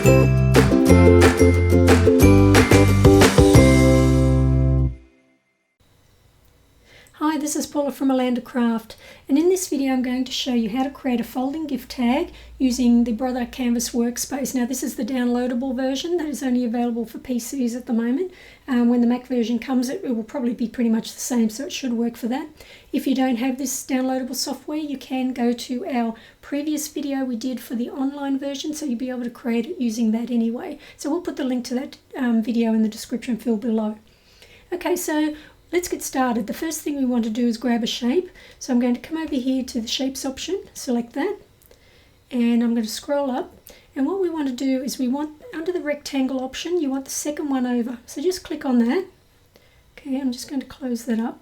Hi, this is Paula from Alanda Craft, and in this video I'm going to show you how to create a folding gift tag using the Brother Canvas Workspace. Now this is the downloadable version that is only available for PCs at the moment. When the Mac version comes it will probably be pretty much the same, so it should work for that. If you don't have this downloadable software, you can go to our previous video we did for the online version, so you'll be able to create it using that anyway. So we'll put the link to that video in the description field below. Okay, so let's get started. The first thing we want to do is grab a shape. So I'm going to come over here to the shapes option, select that, and I'm going to scroll up. And what we want to do is we want, under the rectangle option, you want the second one over. So just click on that. Okay, I'm just going to close that up.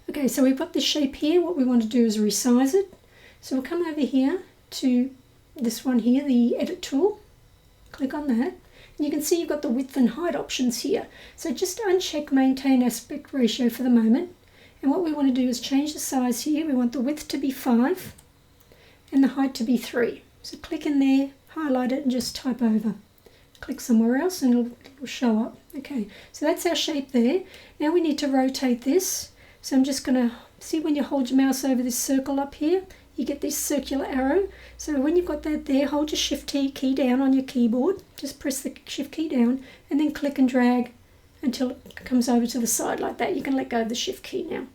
Okay, so we've got this shape here. What we want to do is resize it. So we'll come over here to this one here, the edit tool. Click on that. You can see you've got the width and height options here. So just uncheck maintain aspect ratio for the moment. And what we want to do is change the size here. We want the width to be 5 and the height to be 3. So click in there, highlight it and just type over. Click somewhere else and it'll show up. Okay, so that's our shape there. Now we need to rotate this. So I'm just going to see when you hold your mouse over this circle up here, you get this circular arrow. So when you've got that there, hold your Shift key down on your keyboard. Just press the Shift key down and then click and drag until it comes over to the side like that. You can let go of the Shift key now.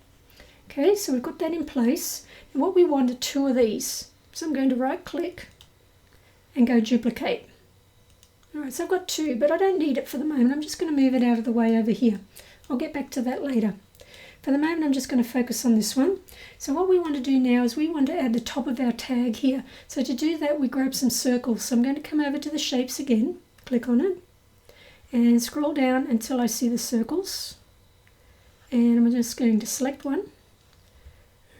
Okay, so we've got that in place. And what we want are 2 of these. So I'm going to right click and go duplicate. Alright, so I've got 2, but I don't need it for the moment. I'm just going to move it out of the way over here. I'll get back to that later. For the moment I'm just going to focus on this one. So what we want to do now is we want to add the top of our tag here. So to do that we grab some circles. So I'm going to come over to the shapes again, click on it and scroll down until I see the circles. And I'm just going to select one.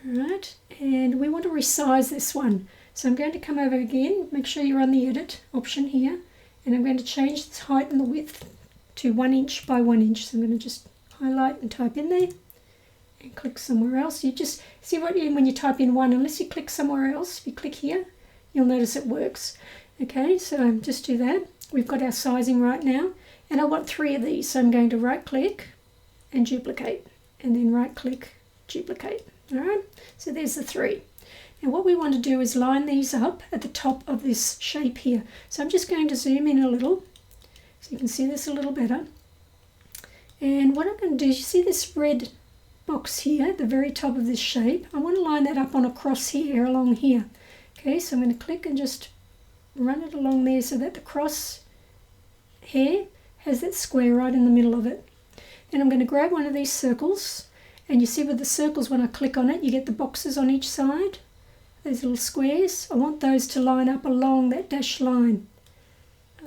Alright, and we want to resize this one. So I'm going to come over again, make sure you're on the edit option here, and I'm going to change the height and the width to 1 inch by 1 inch. So I'm going to just highlight and type in there. And click somewhere else. You just see what when you type in 1, unless you click somewhere else, if you click here, you'll notice it works. Okay, so just do that. We've got our sizing right now, and I want 3 of these, so I'm going to right click and duplicate, and then right click, duplicate. Alright, so there's the 3. Now what we want to do is line these up at the top of this shape here. So I'm just going to zoom in a little, so you can see this a little better. And what I'm going to do is, you see this red box here at the very top of this shape. I want to line that up on a cross here, along here. Okay, so I'm going to click and just run it along there so that the cross hair has that square right in the middle of it. Then I'm going to grab one of these circles, and you see with the circles when I click on it you get the boxes on each side, those little squares. I want those to line up along that dashed line,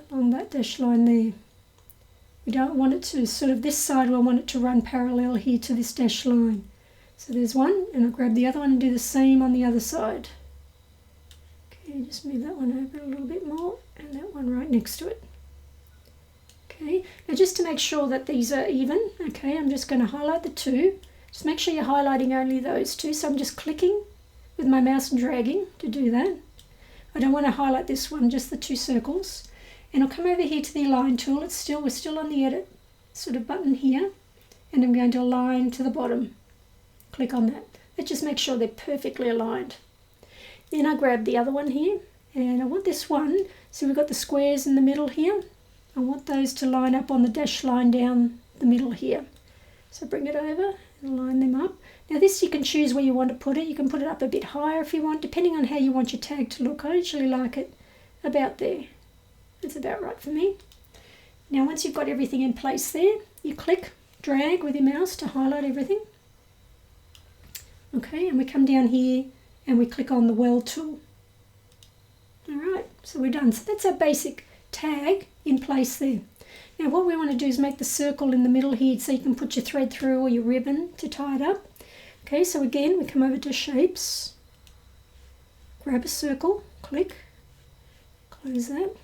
along that dashed line there. We don't want it to sort of this side, I want it to run parallel here to this dashed line. So there's one, and I'll grab the other one and do the same on the other side. Okay, just move that one over a little bit more, and that one right next to it. Okay, now just to make sure that these are even, okay, I'm just going to highlight the 2. Just make sure you're highlighting only those 2. So I'm just clicking with my mouse and dragging to do that. I don't want to highlight this one, just the 2 circles. And I'll come over here to the align tool. We're still on the edit sort of button here, and I'm going to align to the bottom. Click on that. That just makes sure they're perfectly aligned. Then I grab the other one here, and I want this one, so we've got the squares in the middle here. I want those to line up on the dashed line down the middle here. So bring it over and line them up. Now this you can choose where you want to put it. You can put it up a bit higher if you want, depending on how you want your tag to look. I usually like it about there. That's about right for me. Now once you've got everything in place there, you click, drag with your mouse to highlight everything. Okay, and we come down here and we click on the weld tool. Alright, so we're done. So that's our basic tag in place there. Now what we want to do is make the circle in the middle here so you can put your thread through or your ribbon to tie it up. Okay, so again we come over to shapes, grab a circle, click, close that.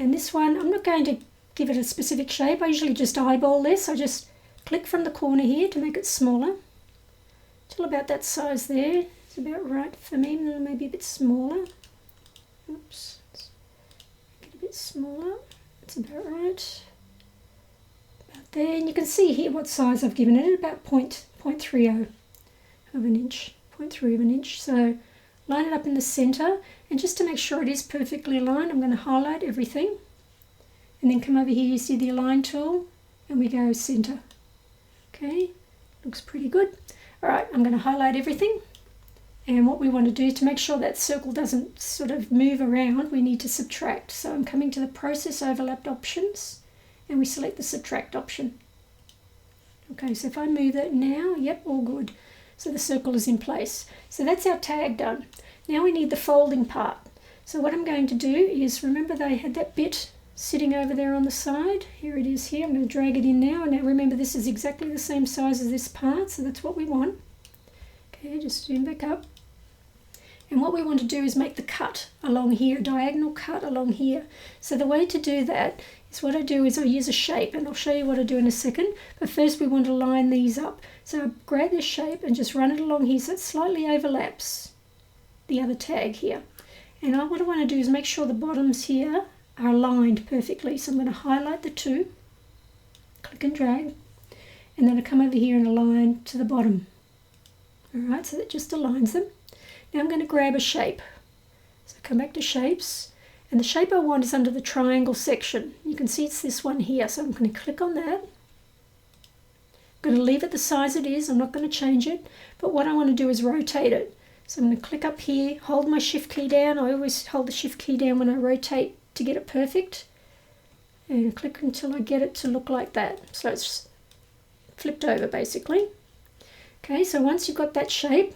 And this one, I'm not going to give it a specific shape. I usually just eyeball this. I just click from the corner here to make it smaller. Till about that size there. It's about right for me, maybe a bit smaller. Oops. Get a bit smaller. That's about right. About there. And you can see here what size I've given it, about 0.30 of an inch, 0.3 of an inch. So line it up in the center, and just to make sure it is perfectly aligned, I'm going to highlight everything. And then come over here, you see the align tool, and we go center. Okay, looks pretty good. All right, I'm going to highlight everything. And what we want to do to make sure that circle doesn't sort of move around, we need to subtract. So I'm coming to the process overlapped options, and we select the subtract option. Okay, so if I move that now, yep, all good. So the circle is in place. So that's our tag done. Now we need the folding part. So what I'm going to do is, remember they had that bit sitting over there on the side. Here it is here. I'm going to drag it in now. And now remember, this is exactly the same size as this part, so that's what we want. Okay, just zoom back up. And what we want to do is make the cut along here, diagonal cut along here. So the way to do that is, what I do is I use a shape, and I'll show you what I do in a second. But first we want to line these up. So I grab this shape and just run it along here so it slightly overlaps the other tag here. And what I want to do is make sure the bottoms here are aligned perfectly. So I'm going to highlight the two, click and drag, and then I come over here and align to the bottom. Alright, so that just aligns them. Now I'm going to grab a shape. So come back to shapes, and the shape I want is under the triangle section. You can see it's this one here, so I'm going to click on that. I'm going to leave it the size it is, I'm not going to change it, but what I want to do is rotate it. So I'm going to click up here, hold my shift key down. I always hold the shift key down when I rotate to get it perfect, and click until I get it to look like that. So it's flipped over basically. Okay, so once you've got that shape,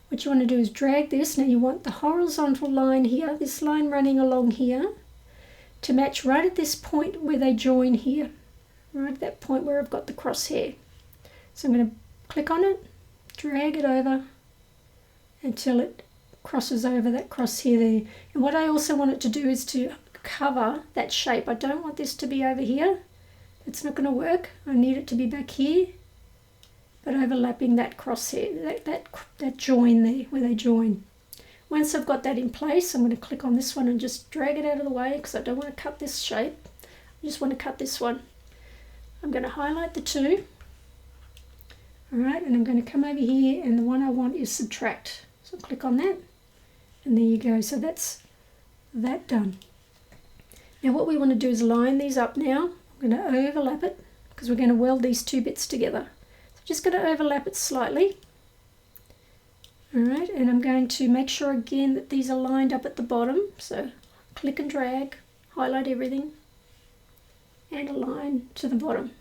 what you want to do is drag this. Now you want the horizontal line here, this line running along here, to match right at this point where they join here, right at that point where I've got the crosshair. So I'm going to click on it, drag it over until it crosses over that crosshair there. And what I also want it to do is to cover that shape. I don't want this to be over here. It's not going to work. I need it to be back here, but overlapping that crosshair, that join there where they join. Once I've got that in place, I'm going to click on this one and just drag it out of the way, because I don't want to cut this shape. I just want to cut this one. I'm going to highlight the two. Alright, and I'm going to come over here, and the one I want is subtract. So click on that, and there you go. So that's that done. Now what we want to do is line these up now. I'm going to overlap it, because we're going to weld these two bits together. Just going to overlap it slightly. Alright, and I'm going to make sure again that these are lined up at the bottom. So click and drag, highlight everything, and align to the bottom.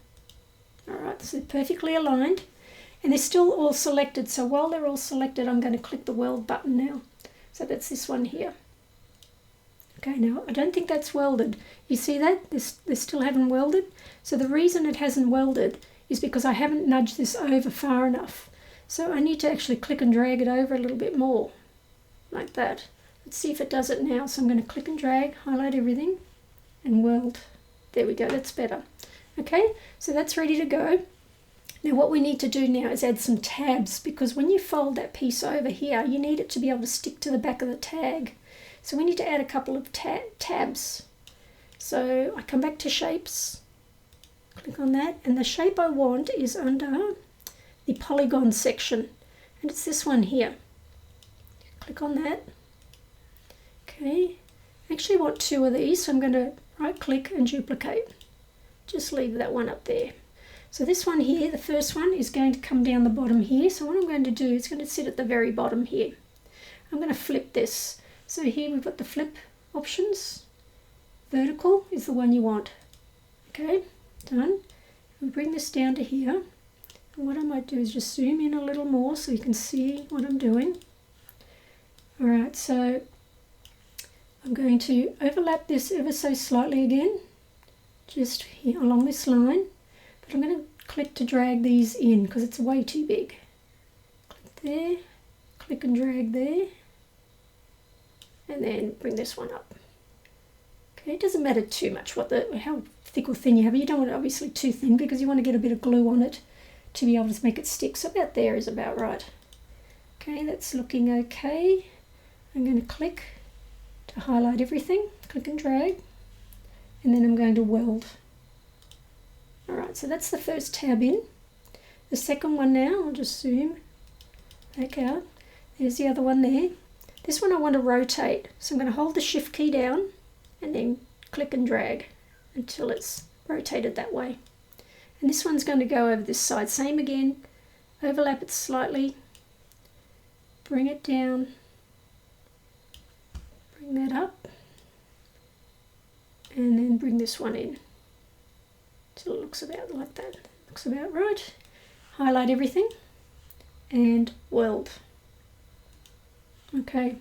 Alright, so they're perfectly aligned, and they're still all selected. So while they're all selected, I'm going to click the weld button now. So that's this one here. Okay, now I don't think that's welded. You see that? They still haven't welded. So the reason it hasn't welded is because I haven't nudged this over far enough. So I need to actually click and drag it over a little bit more, like that. Let's see if it does it now. So I'm going to click and drag, highlight everything, and weld. There we go, that's better. Okay, so that's ready to go. Now what we need to do now is add some tabs, because when you fold that piece over here, you need it to be able to stick to the back of the tag. So we need to add a couple of tabs. So I come back to shapes, click on that, and the shape I want is under the polygon section, and it's this one here. Click on that. Okay, I actually want two of these, so I'm going to right click and duplicate. Just leave that one up there. So this one here, the first one, is going to come down the bottom here. So what I'm going to do is going to sit at the very bottom here. I'm going to flip this. So here we've got the flip options. Vertical is the one you want. Okay, done. We bring this down to here. And what I might do is just zoom in a little more so you can see what I'm doing. Alright, so I'm going to overlap this ever so slightly again, just here along this line. But I'm going to click to drag these in because it's way too big. Click there, click and drag there, and then bring this one up. Okay, it doesn't matter too much how thick or thin you have it. You don't want it obviously too thin because you want to get a bit of glue on it to be able to make it stick. So about there is about right. Okay, that's looking okay. I'm going to click to highlight everything, click and drag, and then I'm going to weld. Alright, so that's the first tab in. The second one now, I'll just zoom back out. There's the other one there. This one I want to rotate, so I'm going to hold the shift key down and then click and drag until it's rotated that way. And this one's going to go over this side. Same again, overlap it slightly, bring it down, bring that up, and then bring this one in till it looks about like that. Looks about right. Highlight everything and weld. Okay,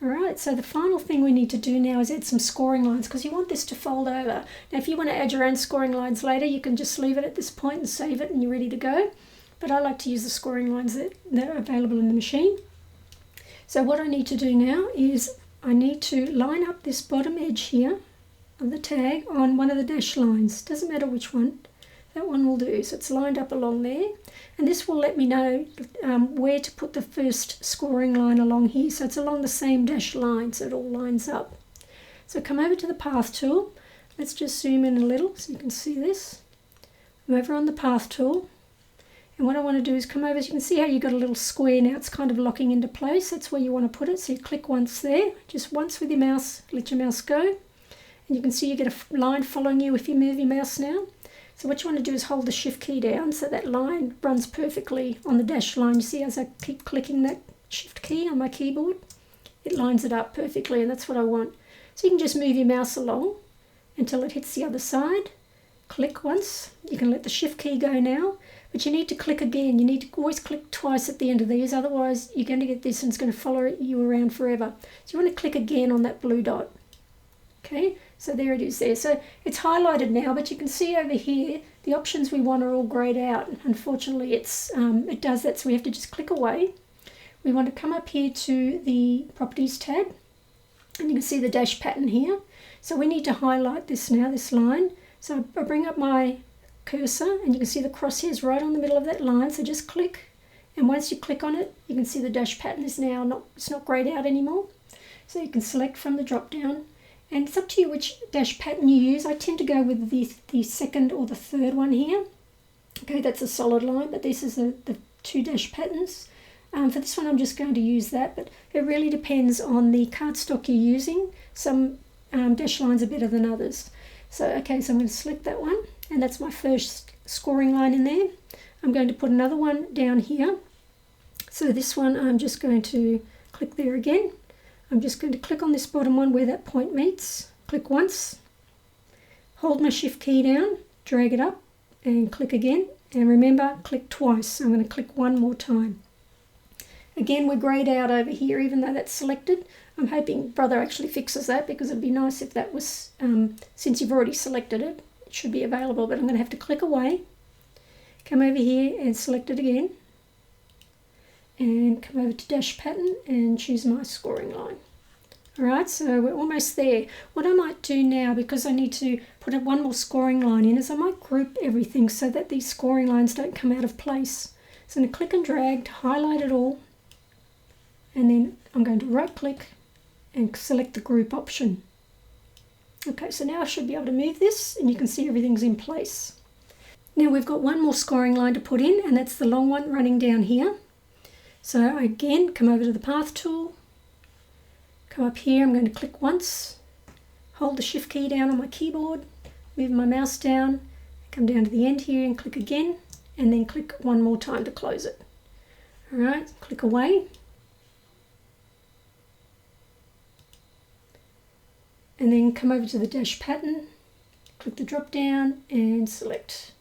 alright, so the final thing we need to do now is add some scoring lines, because you want this to fold over. Now if you want to add your own scoring lines later, you can just leave it at this point and save it and you're ready to go. But I like to use the scoring lines that are available in the machine. So what I need to do now is I need to line up this bottom edge here of the tag on one of the dash lines. Doesn't matter which one, that one will do. So it's lined up along there, and this will let me know where to put the first scoring line along here. So it's along the same dash line, so it all lines up. So come over to the path tool. Let's just zoom in a little so you can see this. I'm over on the path tool, and what I want to do is come over. So you can see how you've got a little square now. It's kind of locking into place. That's where you want to put it. So you click once there, just once with your mouse, let your mouse go, and you can see you get a line following you if you move your mouse now. So what you want to do is hold the shift key down so that line runs perfectly on the dash line. You see as I keep clicking that shift key on my keyboard, it lines it up perfectly, and that's what I want. So you can just move your mouse along until it hits the other side. Click once. You can let the shift key go now, but you need to click again. You need to always click twice at the end of these, otherwise you're going to get this and it's going to follow you around forever. So you want to click again on that blue dot. Okay, so there it is there. So it's highlighted now, but you can see over here the options we want are all greyed out. Unfortunately, it does that, so we have to just click away. We want to come up here to the Properties tab, and you can see the dash pattern here. So we need to highlight this now, this line. So I bring up my cursor, and you can see the crosshairs right on the middle of that line. So just click, and once you click on it, you can see the dash pattern is now it's not greyed out anymore. So you can select from the drop down. And it's up to you which dash pattern you use. I tend to go with the second or the third one here. Okay, that's a solid line, but this is the two dash patterns. For this one I'm just going to use that, but it really depends on the cardstock you're using. Some dash lines are better than others. So okay, so I'm going to select that one, and that's my first scoring line in there. I'm going to put another one down here. So this one I'm just going to click there again. I'm just going to click on this bottom one where that point meets, click once, hold my shift key down, drag it up and click again, and remember, click twice. So I'm going to click one more time. Again, we're greyed out over here even though that's selected. I'm hoping Brother actually fixes that, because it'd be nice if that was, since you've already selected it, it should be available, but I'm going to have to click away, come over here and select it again, and come over to dash pattern and choose my scoring line. Alright, so we're almost there. What I might do now, because I need to put one more scoring line in, is I might group everything so that these scoring lines don't come out of place. So I'm going to click and drag to highlight it all, and then I'm going to right click and select the group option. Okay, so now I should be able to move this and you can see everything's in place. Now we've got one more scoring line to put in, and that's the long one running down here. So again, come over to the path tool, come up here, I'm going to click once, hold the shift key down on my keyboard, move my mouse down, come down to the end here and click again, and then click one more time to close it. Alright, click away. And then come over to the dash pattern, click the drop down and select.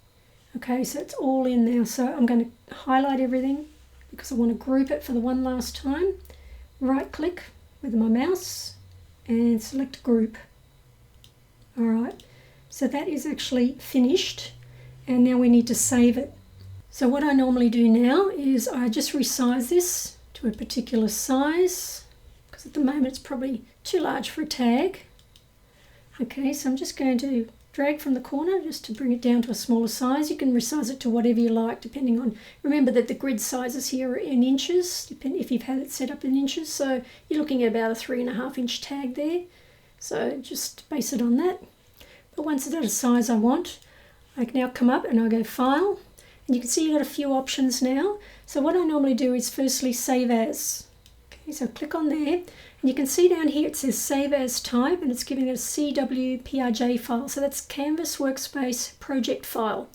Okay, so it's all in now. So I'm going to highlight everything because I want to group it for the one last time. Right click with my mouse and select group. Alright, so that is actually finished, and now we need to save it. So what I normally do now is I just resize this to a particular size, because at the moment it's probably too large for a tag. Okay, so I'm just going to drag from the corner just to bring it down to a smaller size. You can resize it to whatever you like, depending on, remember that the grid sizes here are in inches, if you've had it set up in inches, so you're looking at about a 3.5 inch tag there. So just base it on that. But once it's at a size I want, I can now come up and I'll go File. And you can see you've got a few options now. So what I normally do is firstly Save As. Okay, so click on there. And you can see down here it says Save As Type, and it's giving it a CWPRJ file. So that's Canvas Workspace Project File.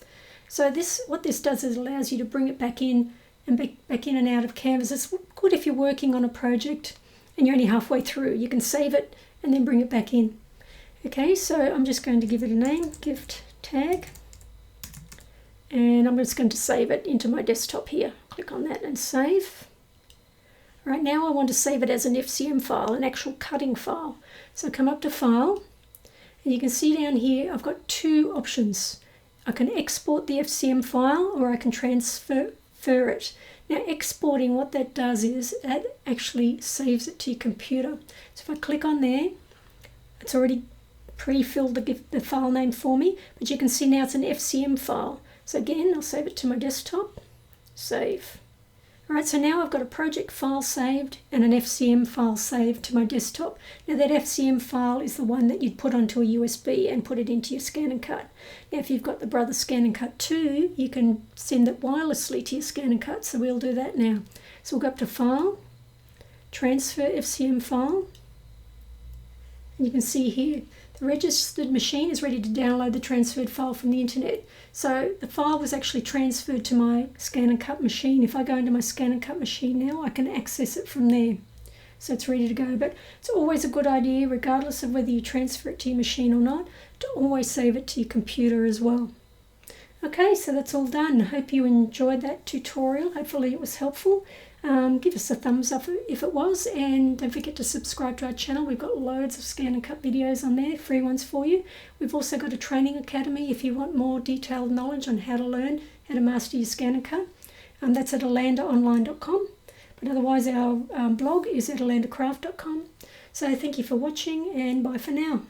So what this does is it allows you to bring it back in and back in and out of Canvas. It's good if you're working on a project and you're only halfway through. You can save it and then bring it back in. Okay, so I'm just going to give it a name, gift tag, and I'm just going to save it into my desktop here. Click on that and save. Right now I want to save it as an FCM file, an actual cutting file. So come up to File, and you can see down here I've got two options. I can export the FCM file or I can transfer it. Now exporting, what that does is that actually saves it to your computer. So if I click on there, it's already pre-filled the file name for me, but you can see now it's an FCM file. So again, I'll save it to my desktop, save. Alright, so now I've got a project file saved and an FCM file saved to my desktop. Now that FCM file is the one that you'd put onto a USB and put it into your ScanNCut. Now if you've got the Brother ScanNCut 2, you can send it wirelessly to your ScanNCut, so we'll do that now. So we'll go up to File, Transfer FCM File, and you can see here the registered machine is ready to download the transferred file from the internet. So the file was actually transferred to my ScanNCut machine. If I go into my ScanNCut machine now, I can access it from there. So it's ready to go. But it's always a good idea, regardless of whether you transfer it to your machine or not, to always save it to your computer as well. Okay, so that's all done. I hope you enjoyed that tutorial. Hopefully it was helpful. Give us a thumbs up if it was, and don't forget to subscribe to our channel. We've got loads of ScanNCut videos on there, free ones for you. We've also got a training academy if you want more detailed knowledge on how to learn how to master your ScanNCut. That's at alandaonline.com. But otherwise our blog is at alandacraft.com. So thank you for watching, and bye for now.